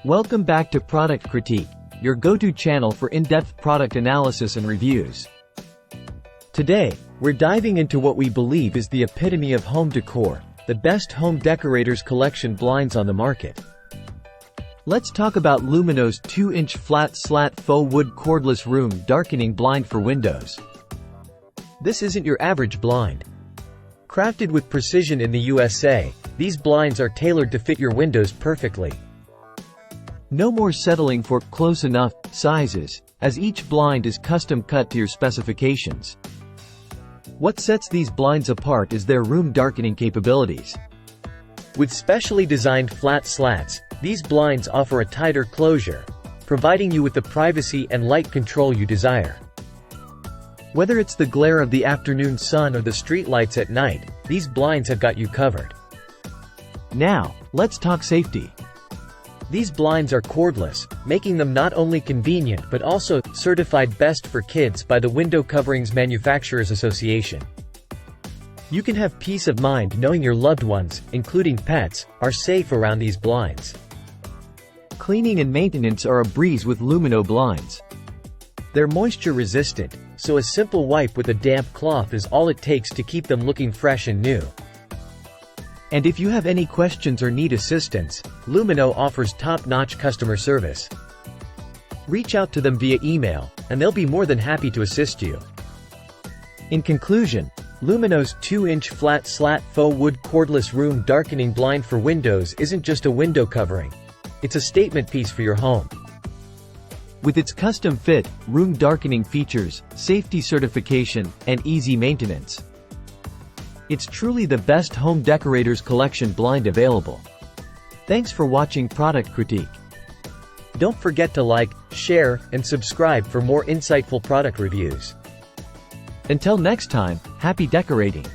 Welcome back to Product Critique, your go-to channel for in-depth product analysis and reviews. Today, we're diving into what we believe is the epitome of home decor, the best Home Decorators Collection Blinds on the market. Let's talk about Lumino's 2-inch flat slat faux wood cordless room darkening blind for windows. This isn't your average blind. Crafted with precision in the USA, these blinds are tailored to fit your windows perfectly. No more settling for close enough sizes, as each blind is custom cut to your specifications. What sets these blinds apart is their room darkening capabilities. With specially designed flat slats, these blinds offer a tighter closure, providing you with the privacy and light control you desire. Whether it's the glare of the afternoon sun or the street lights at night, these blinds have got you covered. Now, let's talk safety. These blinds are cordless, making them not only convenient but also certified best for kids by the Window Coverings Manufacturers Association. You can have peace of mind knowing your loved ones, including pets, are safe around these blinds. Cleaning and maintenance are a breeze with Lumino blinds. They're moisture resistant, so a simple wipe with a damp cloth is all it takes to keep them looking fresh and new. And if you have any questions or need assistance, Lumino offers top-notch customer service. Reach out to them via email, and they'll be more than happy to assist you. In conclusion, Lumino's 2-inch flat slat faux wood cordless room darkening blind for windows isn't just a window covering. It's a statement piece for your home. With its custom fit, room darkening features, safety certification, and easy maintenance, it's truly the best Home Decorators Collection blind available. Thanks for watching Product Critique. Don't forget to like, share, and subscribe for more insightful product reviews. Until next time, happy decorating!